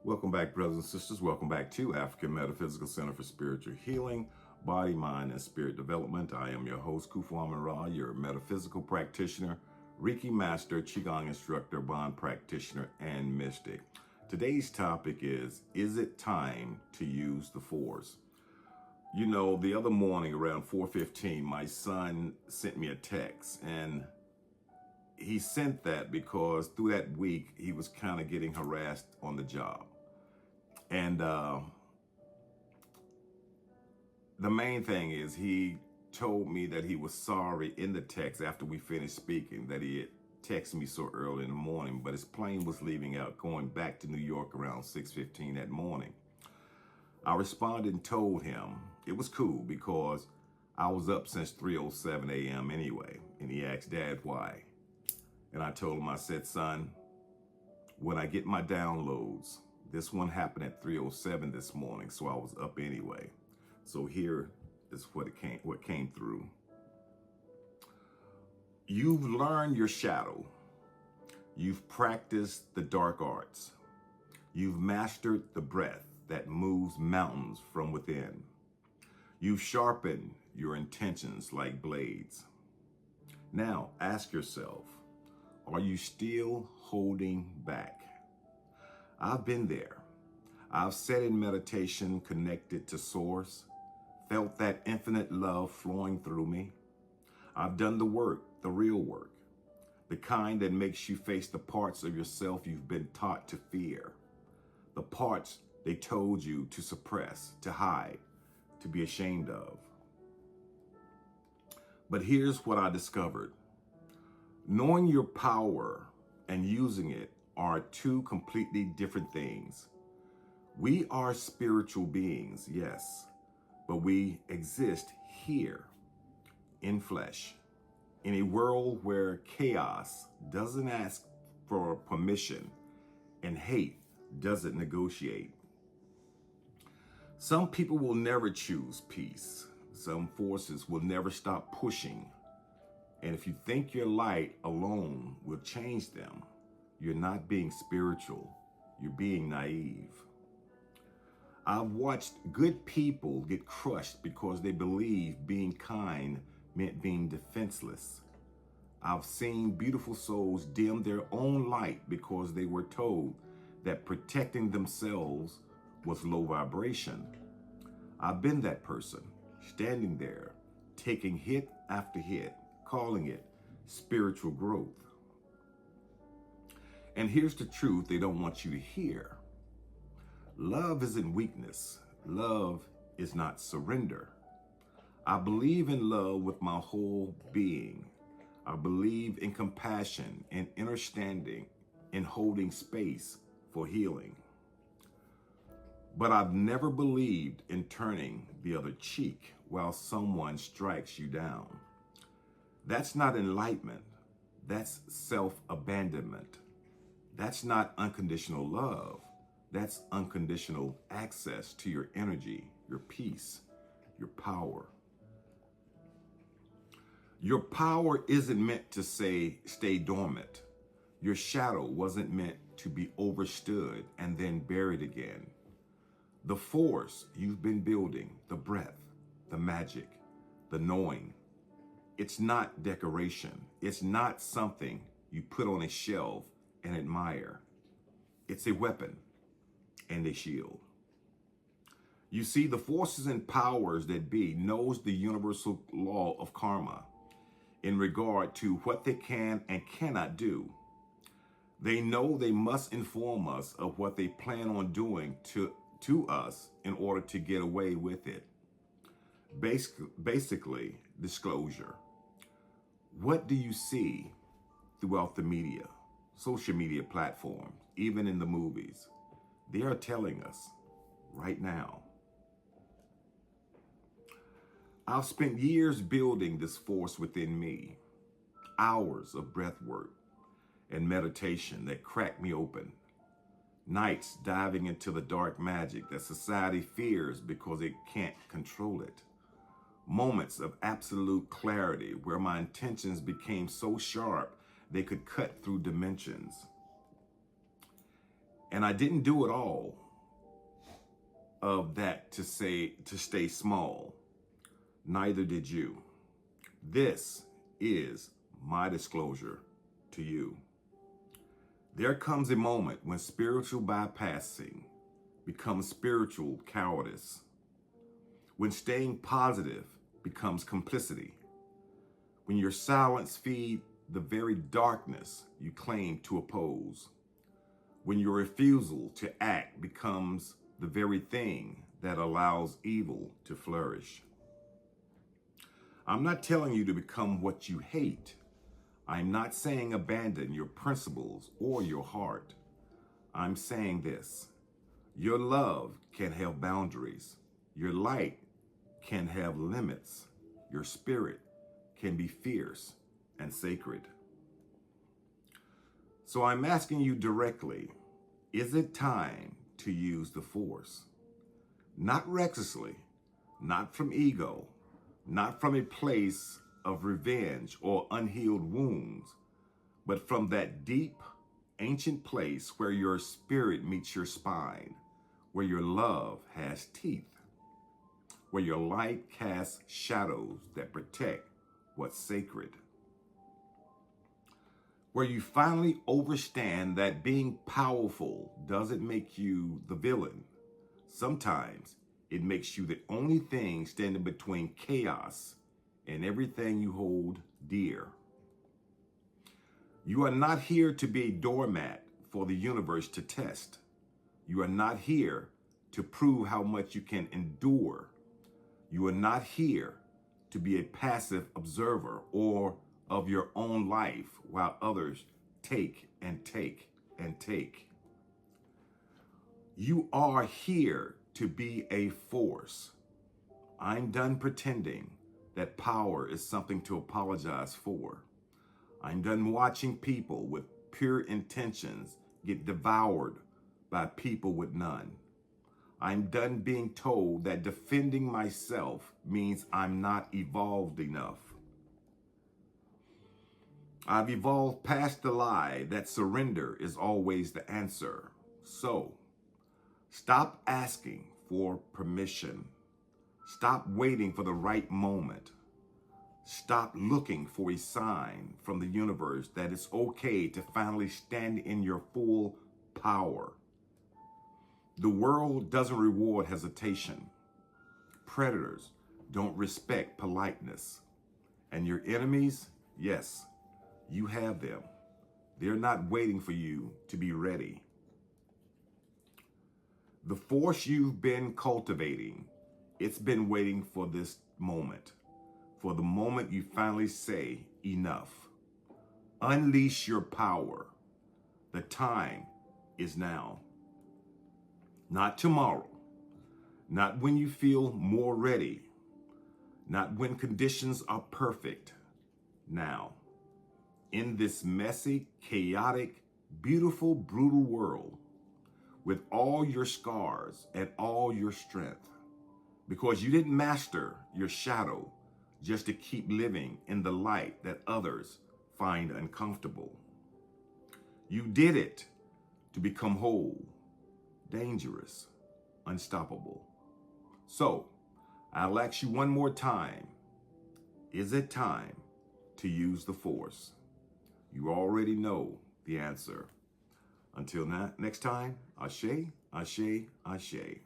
Welcome back, brothers and sisters. Welcome back to African Metaphysical Center for Spiritual Healing, Body, Mind, and Spirit Development. I am your host, Kufu Amin-Ra, your metaphysical practitioner, Reiki master, Qigong instructor, Bond practitioner, and mystic. Today's topic is it time to use the Force? You know, the other morning around 4:15, my son sent me a text, and he sent that because through that week, he was kind of getting harassed on the job. And the main thing is he told me that he was sorry in the text after we finished speaking, that he had texted me so early in the morning, but his plane was leaving out, going back to New York around 6:15 that morning. I responded and told him it was cool because I was up since 3:07 a.m. anyway. And he asked, Dad, why? And I told him, I said, son, when I get my downloads, this one happened at 3:07 this morning, so I was up anyway. So here is what came through. You've learned your shadow. You've practiced the dark arts. You've mastered the breath that moves mountains from within. You've sharpened your intentions like blades. Now ask yourself, are you still holding back? I've been there. I've sat in meditation connected to Source, felt that infinite love flowing through me. I've done the work, the real work, the kind that makes you face the parts of yourself you've been taught to fear, the parts they told you to suppress, to hide, to be ashamed of. But here's what I discovered. Knowing your power and using it are two completely different things. We are spiritual beings, yes, but we exist here in flesh, in a world where chaos doesn't ask for permission and hate doesn't negotiate. Some people will never choose peace. Some forces will never stop pushing. And if you think your light alone will change them, you're not being spiritual, you're being naive. I've watched good people get crushed because they believe being kind meant being defenseless. I've seen beautiful souls dim their own light because they were told that protecting themselves was low vibration. I've been that person, standing there, taking hit after hit, calling it spiritual growth. And here's the truth they don't want you to hear. Love isn't weakness. Love is not surrender. I believe in love with my whole being. I believe in compassion and understanding and holding space for healing. But I've never believed in turning the other cheek while someone strikes you down. That's not enlightenment. That's self-abandonment. That's not unconditional love. That's unconditional access to your energy, your peace, your power. Your power isn't meant to stay dormant. Your shadow wasn't meant to be overstood and then buried again. The force you've been building, the breath, the magic, the knowing, it's not decoration. It's not something you put on a shelf and admire. It's a weapon and a shield. You see, the forces and powers that be knows the universal law of karma in regard to what they can and cannot do. They know they must inform us of what they plan on doing to us in order to get away with it. Basically, disclosure. What do you see throughout the media, social media platforms, even in the movies? They are telling us right now. I've spent years building this force within me, hours of breath work and meditation that cracked me open, nights diving into the dark magic that society fears because it can't control it, moments of absolute clarity where my intentions became so sharp they could cut through dimensions. And I didn't do it all of that to stay small. Neither did you. This is my disclosure to you. There comes a moment when spiritual bypassing becomes spiritual cowardice, when staying positive becomes complicity, when your silence feeds the very darkness you claim to oppose, when your refusal to act becomes the very thing that allows evil to flourish. I'm not telling you to become what you hate. I'm not saying abandon your principles or your heart. I'm saying this: your love can have boundaries. Your light can have limits. Your spirit can be fierce and sacred. So I'm asking you directly, is it time to use the force? Not recklessly, not from ego, not from a place of revenge or unhealed wounds, but from that deep, ancient place where your spirit meets your spine, where your love has teeth, where your light casts shadows that protect what's sacred, where you finally understand that being powerful doesn't make you the villain. Sometimes it makes you the only thing standing between chaos and everything you hold dear. You are not here to be a doormat for the universe to test. You are not here to prove how much you can endure. You are not here to be a passive observer or of your own life while others take and take and take. You are here to be a force. I'm done pretending that power is something to apologize for. I'm done watching people with pure intentions get devoured by people with none. I'm done being told that defending myself means I'm not evolved enough. I've evolved past the lie that surrender is always the answer. So, stop asking for permission. Stop waiting for the right moment. Stop looking for a sign from the universe that it's okay to finally stand in your full power. The world doesn't reward hesitation. Predators don't respect politeness. And your enemies, yes, you have them. They're not waiting for you to be ready. The force you've been cultivating, it's been waiting for this moment. For the moment you finally say enough. Unleash your power. The time is now. Not tomorrow. Not when you feel more ready. Not when conditions are perfect. Now. In this messy, chaotic, beautiful, brutal world, with all your scars and all your strength, because you didn't master your shadow just to keep living in the light that others find uncomfortable. You did it to become whole, dangerous, unstoppable. So, I'll ask you one more time, is it time to use the force? You already know the answer. Until next time, ashe, ashe, ashe.